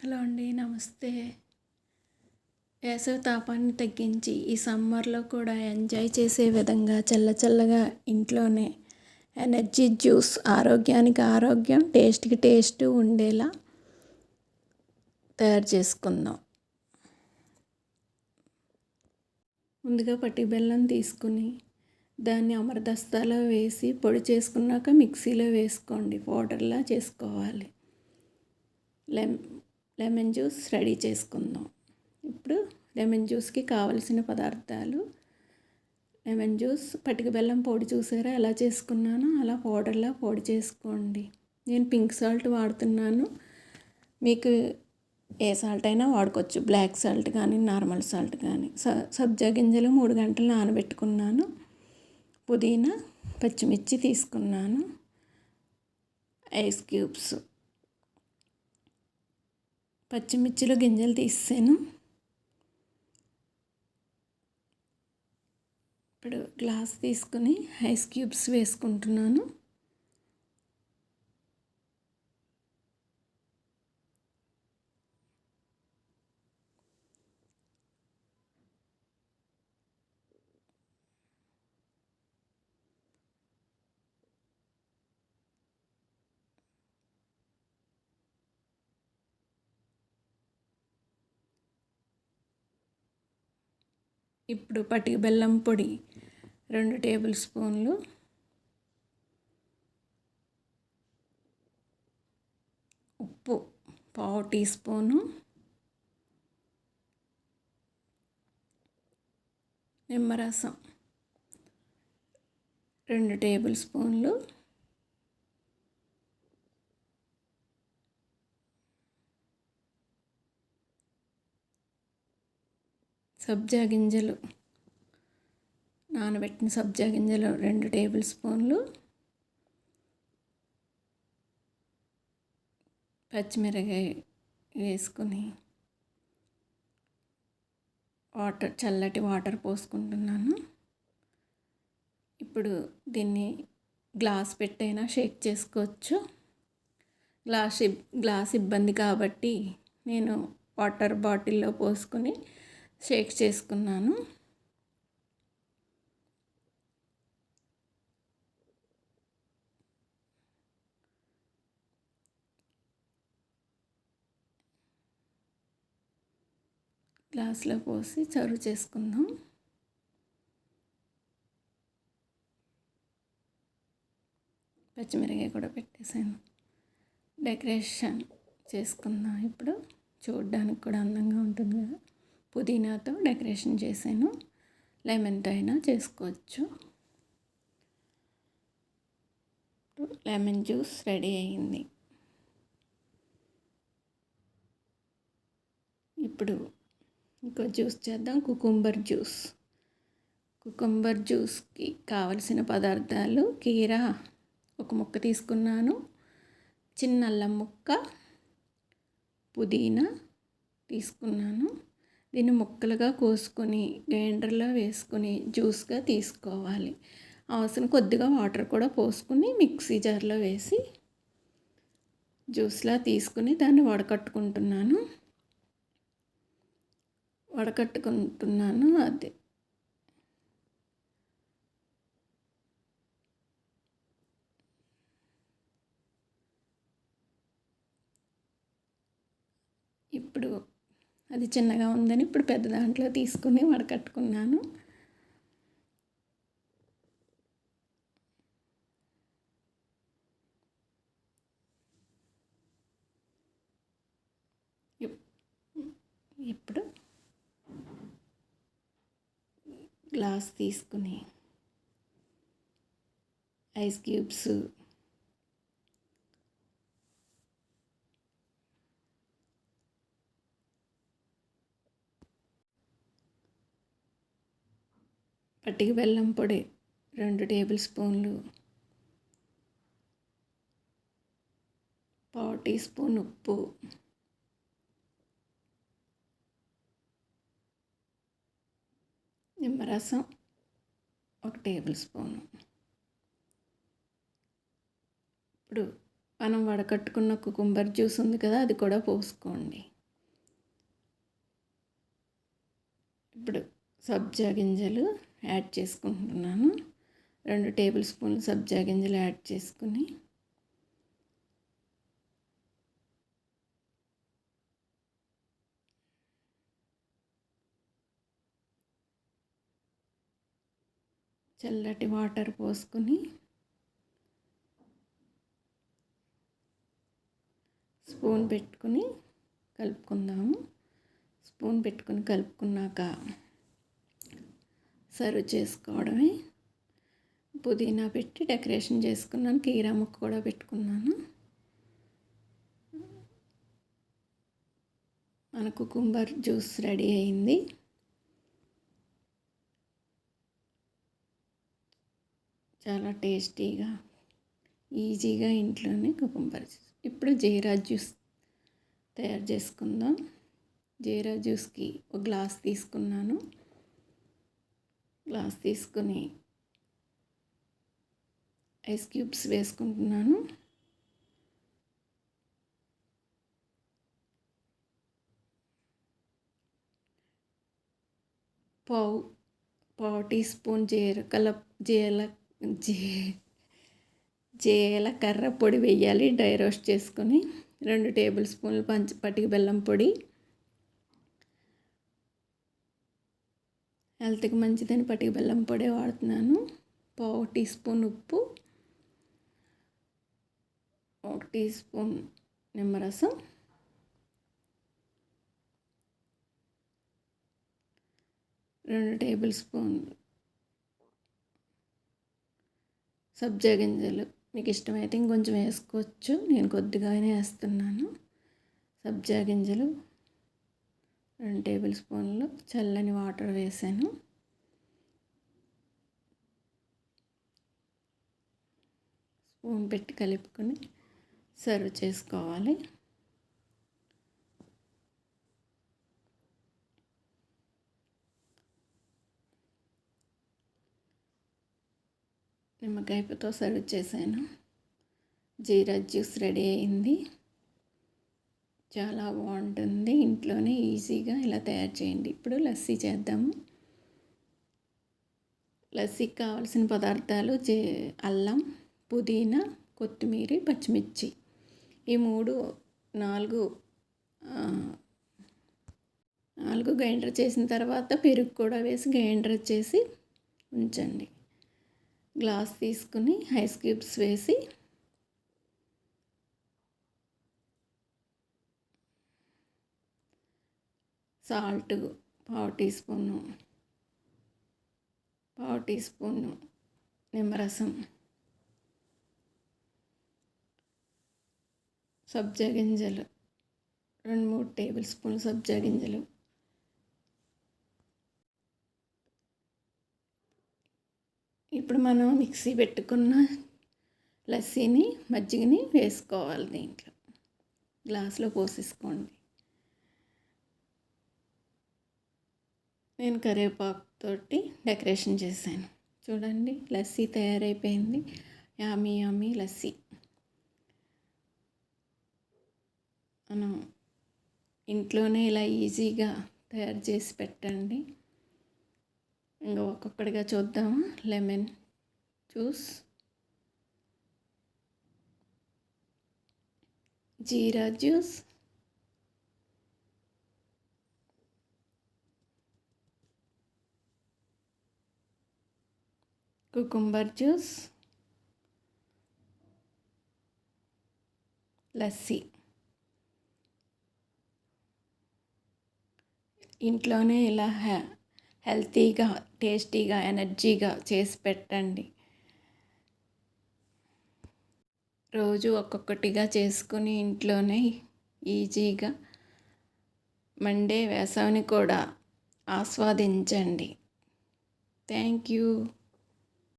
Hello అండి, నమస్తే. వేసవి తాపాన్ని తగ్గించి ఈ సమ్మర్లో కూడా ఎంజాయ్ చేసే విధంగా చల్లగా ఇంట్లోనే ఎనర్జీ జ్యూస్, ఆరోగ్యానికి ఆరోగ్యం, టేస్ట్కి టేస్ట్ ఉండేలా తయారు చేసుకుందాం. ముందుగా పట్టి బెల్లం తీసుకుని దాన్ని అమరదస్తాలో వేసి పొడి చేసుకున్నాక మిక్సీలో వేసుకోండి. పౌడర్లా చేసుకోవాలి. లెమన్ జ్యూస్ రెడీ చేసుకుందాం. ఇప్పుడు లెమన్ జ్యూస్కి కావలసిన పదార్థాలు: లెమన్ జ్యూస్, పటిక బెల్లం పొడి చూసారా ఎలా చేసుకున్నానో అలా పౌడర్లా పొడి చేసుకోండి. నేను పింక్ సాల్ట్ వాడుతున్నాను. మీకు ఏ సాల్ట్ అయినా వాడుకోవచ్చు, బ్లాక్ సాల్ట్ కానీ నార్మల్ సాల్ట్ కానీ. సబ్జా గింజలు 3 గంటలు నానబెట్టుకున్నాను. పుదీనా, పచ్చిమిర్చి తీసుకున్నాను. ఐస్ క్యూబ్స్, పచ్చిమిర్చిలో గింజలు తీసాను. ఇప్పుడు గ్లాస్ తీసుకుని ఐస్ క్యూబ్స్ వేసుకుంటున్నాను. ఇప్పుడు పటిక బెల్లం పొడి 2 టేబుల్ స్పూన్లు, ఉప్పు 1/2 టీ స్పూను, నిమ్మరసం 2 టేబుల్ స్పూన్లు, సబ్జా గింజలు, నానబెట్టిన సబ్జా గింజలు 2 టేబుల్ స్పూన్లు, పచ్చిమిరకాయ వేసుకుని చల్లటి వాటర్ పోసుకుంటున్నాను. ఇప్పుడు దీన్ని గ్లాస్ పెట్టైనా షేక్ చేసుకోవచ్చు. గ్లాస్ ఇబ్బంది కాబట్టి నేను వాటర్ బాటిల్లో పోసుకొని షేక్ చేసుకున్నాను. గ్లాస్లో పోసి సర్వ్ చేసుకుందాం. పచ్చిమిరకాయ కూడా పెట్టేసాను. డెకరేషన్ చేసుకుందాం. ఇప్పుడు చూడడానికి కూడా అందంగా ఉంటుంది కదా. పుదీనాతో డెకరేషన్ చేశాను. లెమన్తో అయినా చేసుకోవచ్చు. లెమన్ జ్యూస్ రెడీ అయింది. ఇప్పుడు ఇంకో జ్యూస్ చేద్దాం, కుకుంబర్ జ్యూస్. కుకుంబర్ జ్యూస్కి కావలసిన పదార్థాలు: కీరా 1 ముక్క తీసుకున్నాను, చిన్న అల్లం ముక్క, పుదీనా తీసుకున్నాను. దీన్ని ముక్కలుగా కోసుకొని గ్రైండర్లో వేసుకొని జ్యూస్గా తీసుకోవాలి. అవసరం కొద్దిగా వాటర్ కూడా పోసుకుని మిక్సీ జార్లో వేసి జ్యూస్లా తీసుకుని దాన్ని వడకట్టుకుంటున్నాను. అది ఇప్పుడు అది చిన్నగా ఉందని ఇప్పుడు పెద్ద దాంట్లో తీసుకుని వడకట్టుకున్నాను. ఇప్పుడు గ్లాస్ తీసుకుని ఐస్ క్యూబ్స్, పటిక బెల్లం పొడి 2 టేబుల్ స్పూన్లు, 1/2 టీ స్పూన్ ఉప్పు, నిమ్మరసం 1 టేబుల్ స్పూను. ఇప్పుడు మనం వడకట్టుకున్న కుకుంబర్ జ్యూస్ ఉంది కదా, అది కూడా పోసుకోండి. ఇప్పుడు సబ్జా గింజలు యాడ్ చేసుకుంటున్నాను. 2 టేబుల్ స్పూన్లు సబ్జా గింజలు యాడ్ చేసుకుని చల్లటి వాటర్ పోసుకొని స్పూన్ పెట్టుకుని కలుపుకుందాము. స్పూన్ పెట్టుకుని కలుపుకున్నాక సర్వ్ చేసుకోవడమే. పుదీనా పెట్టి డెకరేషన్ చేసుకున్నాను. కీరా ముక్క కూడా పెట్టుకున్నాను. మన కుకుంబర్ జ్యూస్ రెడీ అయింది. చాలా టేస్టీగా ఈజీగా ఇంట్లోనే కుకుంబర్ జ్యూస్. ఇప్పుడు జీరా జ్యూస్ తయారు చేసుకుందాం. జీరా జ్యూస్కి ఒక గ్లాస్ తీసుకున్నాను. గ్లాస్ తీసుకుని ఐస్ క్యూబ్స్ వేసుకుంటున్నాను. పావు టీ స్పూన్ జీలకర్ర పొడి వేయాలి. డ్రై రోస్ట్ చేసుకొని 2 టేబుల్ స్పూన్లు పటిక బెల్లం పొడి, హెల్త్కి మంచిదని పటిక బెల్లం పొడి వాడుతున్నాను. పావు టీ స్పూన్ ఉప్పు, 1 టీ స్పూన్ నిమ్మరసం, రెండు టేబుల్ స్పూన్ సబ్జా గింజలు. మీకు ఇష్టమైతే ఇంకొంచెం వేసుకోవచ్చు. నేను కొద్దిగానే వేస్తున్నాను. సబ్జా గింజలు 2 టేబుల్ స్పూన్లు చల్లని వాటర్ వేసాను. స్పూన్ పెట్టి కలుపుకొని సర్వ్ చేసుకోవాలి. నిమ్మకాయతో సర్వ్ చేశాను. జీరా జ్యూస్ రెడీ అయింది. చాలా బాగుంటుంది. ఇంట్లోనే ఈజీగా ఇలా తయారు చేయండి. ఇప్పుడు లస్సీ చేద్దాము. లస్సీకి కావాల్సిన పదార్థాలు అల్లం, పుదీనా, కొత్తిమీర, పచ్చిమిర్చి. ఈ 4 గ్రైండర్ చేసిన తర్వాత పెరుగు కూడా వేసి గ్రైండర్ చేసి ఉంచండి. గ్లాస్ తీసుకుని ఐస్ క్యూబ్స్ వేసి సాల్ట్ పావు టీ స్పూను నిమ్మరసం, సబ్జా గింజలు 2-3 టేబుల్ స్పూన్లు సబ్జా గింజలు, ఇప్పుడు మనం మిక్సీ పెట్టుకున్న లస్సీని మజ్జిగని వేసుకోవాలి. దీంట్లో గ్లాస్లో పోసేసుకోండి. నేను కరివేపాకుతోటి డెకరేషన్ చేశాను. చూడండి, లస్సీ తయారైపోయింది. యామీ లస్సీ. మనం ఇంట్లోనే ఇలా ఈజీగా తయారు చేసి పెట్టండి. ఇంకా ఒక్కొక్కటిగా చూద్దాము. లెమన్ జ్యూస్, జీరా జ్యూస్, కుకుంబర్ జ్యూస్, లస్సీ. ఇంట్లోనే ఇలా హెల్తీగా, టేస్టీగా, ఎనర్జీగా చేసి పెట్టండి. రోజు ఒక్కొక్కటిగా చేసుకుని ఇంట్లోనే ఈజీగా మండే వేసవిని కూడా ఆస్వాదించండి. Thank you.